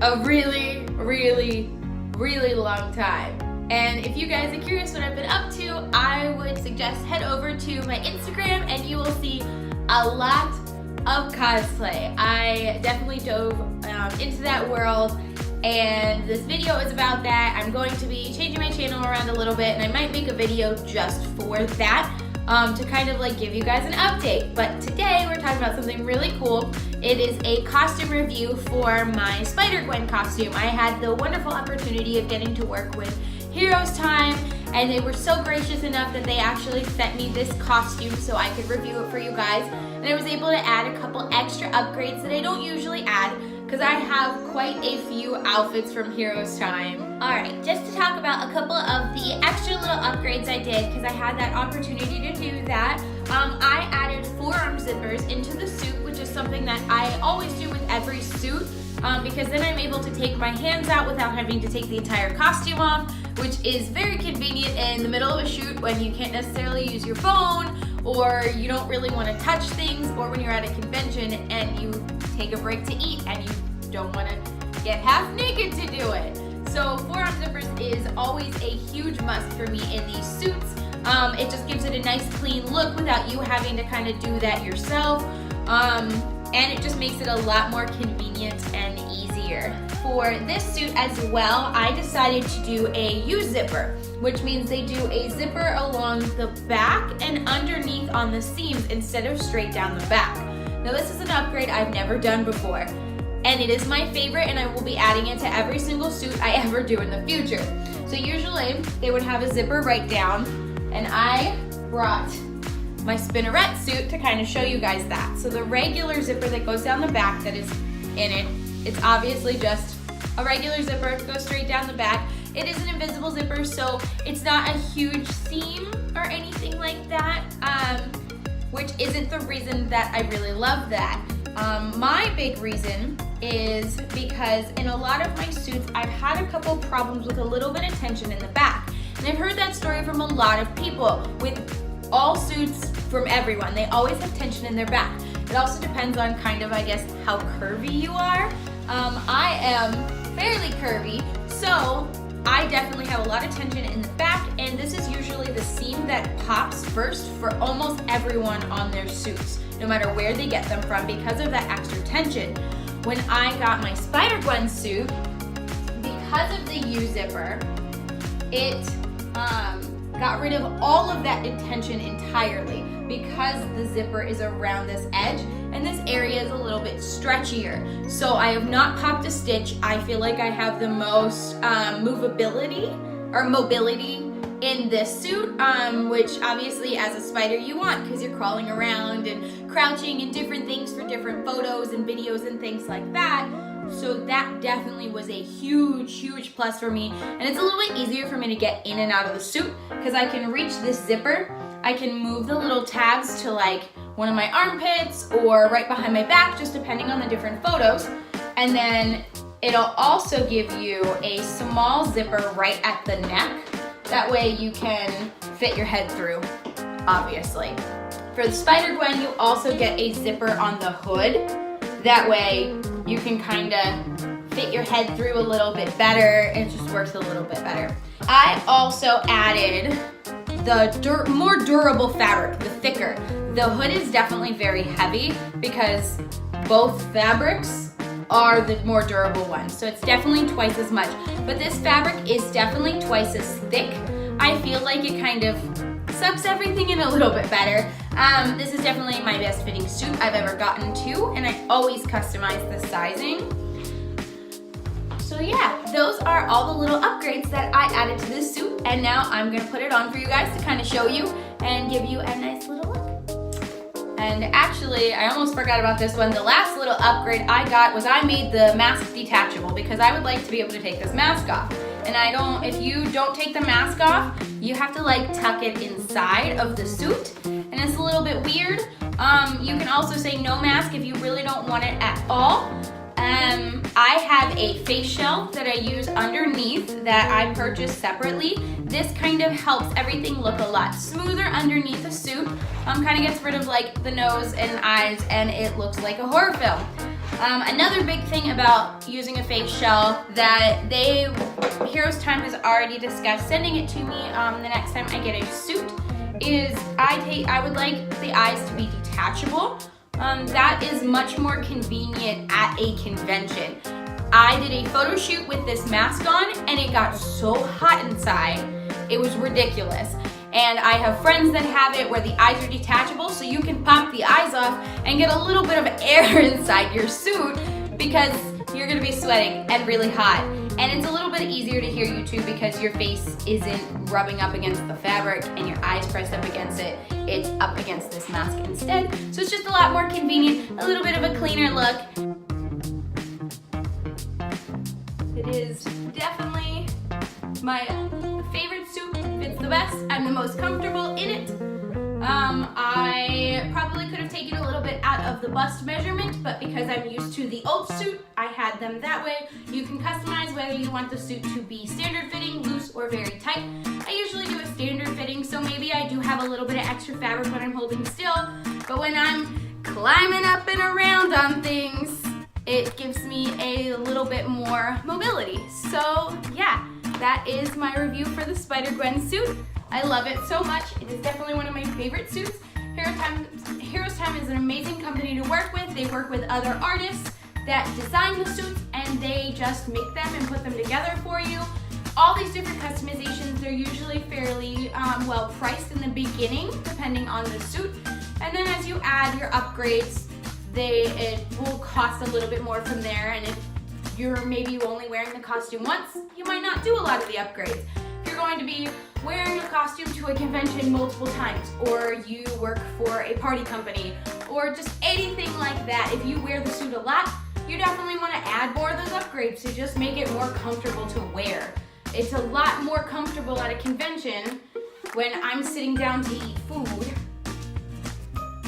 a really, really, really long time. And if you guys are curious what I've been up to, I would suggest head over to my Instagram and you will see a lot of cosplay. I definitely dove into that world, and this video is about that. I'm going to be changing my channel around a little bit, and I might make a video just for that to kind of like give you guys an update. But today we're talking about something really cool. It is a costume review for my Spider-Gwen costume. I had the wonderful opportunity of getting to work with Herostime, and they were so gracious enough that they actually sent me this costume so I could review it for you guys. And I was able to add a couple extra upgrades that I don't usually add because I have quite a few outfits from Herostime. Alright, just to talk about a couple of the extra little upgrades I did because I had that opportunity to do that. I added forearm zippers into the suit, which is something that I always do with every suit. Because then I'm able to take my hands out without having to take the entire costume off, which is very convenient in the middle of a shoot when you can't necessarily use your phone, or you don't really want to touch things, or when you're at a convention and you take a break to eat and you don't want to get half naked to do it. So forearm zippers is always a huge must for me in these suits. It just gives it a nice clean look without you having to kind of do that yourself. And it just makes it a lot more convenient and easier. For this suit as well, I decided to do a U-zipper, which means they do a zipper along the back and underneath on the seams instead of straight down the back. Now this is an upgrade I've never done before, and it is my favorite, and I will be adding it to every single suit I ever do in the future. So usually they would have a zipper right down, and I brought my spinneret suit to kind of show you guys that. So the regular zipper that goes down the back that is in it, it's obviously just a regular zipper, it goes straight down the back. It is an invisible zipper, so it's not a huge seam or anything like that, which isn't the reason that I really love that. My big reason is because in a lot of my suits, I've had a couple problems with a little bit of tension in the back. And I've heard that story from a lot of people with all suits from everyone. They always have tension in their back. It also depends on kind of, I guess, how curvy you are. I am fairly curvy, so I definitely have a lot of tension in the back, and this is usually the seam that pops first for almost everyone on their suits, no matter where they get them from, because of that extra tension. When I got my Spider-Gwen suit, because of the U-zipper, it got rid of all of that tension entirely because the zipper is around this edge and this area is a little bit stretchier. So I have not popped a stitch. I feel like I have the most mobility in this suit, which obviously as a spider you want because you're crawling around and crouching and different things for different photos and videos and things like that. So that definitely was a huge, huge plus for me. And it's a little bit easier for me to get in and out of the suit because I can reach this zipper. I can move the little tabs to like one of my armpits or right behind my back, just depending on the different photos. And then it'll also give you a small zipper right at the neck. That way you can fit your head through, obviously. For the Spider-Gwen, you also get a zipper on the hood. That way you can kind of fit your head through a little bit better. It just works a little bit better. I also added the more durable fabric, the thicker. The hood is definitely very heavy because both fabrics are the more durable ones. So it's definitely twice as much. But this fabric is definitely twice as thick. I feel like it kind of sucks everything in a little bit better. This is definitely my best fitting suit I've ever gotten to, and I always customize the sizing. So yeah, those are all the little upgrades that I added to this suit, and now I'm gonna put it on for you guys to kind of show you and give you a nice little look. And actually, I almost forgot about this one. The last little upgrade I got was I made the mask detachable because I would like to be able to take this mask off. And if you don't take the mask off, you have to like tuck it inside of the suit, and it's a little bit weird. You can also say no mask if you really don't want it at all. I have a face shell that I use underneath that I purchased separately. This kind of helps everything look a lot smoother underneath the suit. Kind of gets rid of like the nose and eyes, and it looks like a horror film. Another big thing about using a fake shell that Herostime has already discussed sending it to me the next time I get a suit is I would like the eyes to be detachable. That is much more convenient at a convention. I did a photo shoot with this mask on and it got so hot inside, it was ridiculous. And I have friends that have it where the eyes are detachable, so you can pop the eyes off and get a little bit of air inside your suit because you're gonna be sweating and really hot. And it's a little bit easier to hear you too because your face isn't rubbing up against the fabric and your eyes pressed up against it. It's up against this mask instead. So it's just a lot more convenient, a little bit of a cleaner look. It is definitely my favorite suit, fits the best, I'm the most comfortable in it. I probably could have taken a little bit out of the bust measurement, but because I'm used to the old suit, I had them that way. You can customize whether you want the suit to be standard fitting, loose, or very tight. I usually do a standard fitting, so maybe I do have a little bit of extra fabric when I'm holding still, but when I'm climbing up and around on things, it gives me a little bit more mobility. So yeah, that is my review for the Spider-Gwen suit. I love it so much. It is definitely one of my favorite suits. Herostime is an amazing company to work with. They work with other artists that design the suits and they just make them and put them together for you. All these different customizations, they're usually fairly well priced in the beginning, depending on the suit. And then as you add your upgrades, it will cost a little bit more from there. And if you're maybe only wearing the costume once, you might not do a lot of the upgrades. If you're going to be wearing a costume to a convention multiple times, or you work for a party company, or just anything like that, if you wear the suit a lot, you definitely want to add more of those upgrades to just make it more comfortable to wear. It's a lot more comfortable at a convention when I'm sitting down to eat food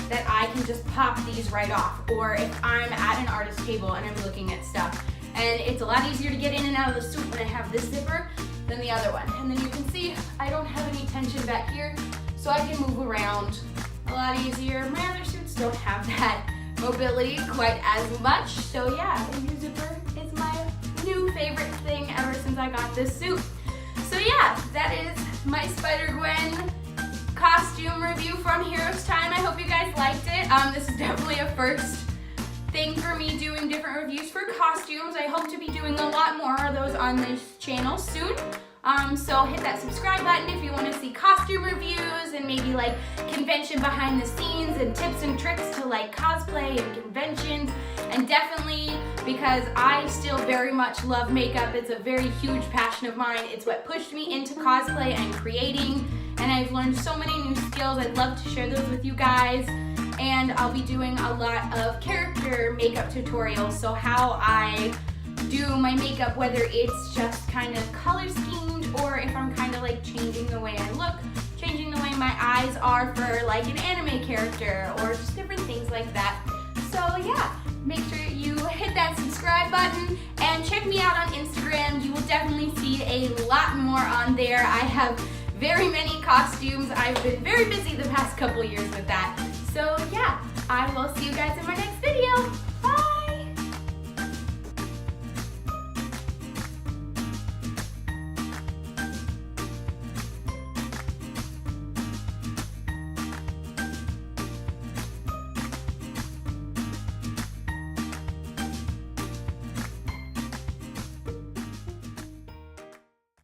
that I can just pop these right off, or if I'm at an artist table and I'm looking at stuff. And it's a lot easier to get in and out of the suit when I have this zipper than the other one. And then you can see I don't have any tension back here, so I can move around a lot easier. My other suits don't have that mobility quite as much. So yeah, the new zipper is my new favorite thing ever since I got this suit. So yeah, that is my Spider-Gwen costume review from Herostime. I hope you guys liked it. This is definitely a first thing for me doing different reviews for costumes. I hope to be doing a lot more of those on this channel soon. So hit that subscribe button if you want to see costume reviews and maybe like convention behind the scenes and tips and tricks to like cosplay and conventions. And definitely, because I still very much love makeup, it's a very huge passion of mine. It's what pushed me into cosplay and creating, and I've learned so many new skills. I'd love to share those with you guys. And I'll be doing a lot of character makeup tutorials, so how I do my makeup, whether it's just kind of color schemed or if I'm kind of like changing the way I look, changing the way my eyes are for like an anime character, or just different things like that. So yeah, make sure you hit that subscribe button and check me out on Instagram. You will definitely see a lot more on there. I have very many costumes. I've been very busy the past couple years with that. So yeah, I will see you guys in my next video.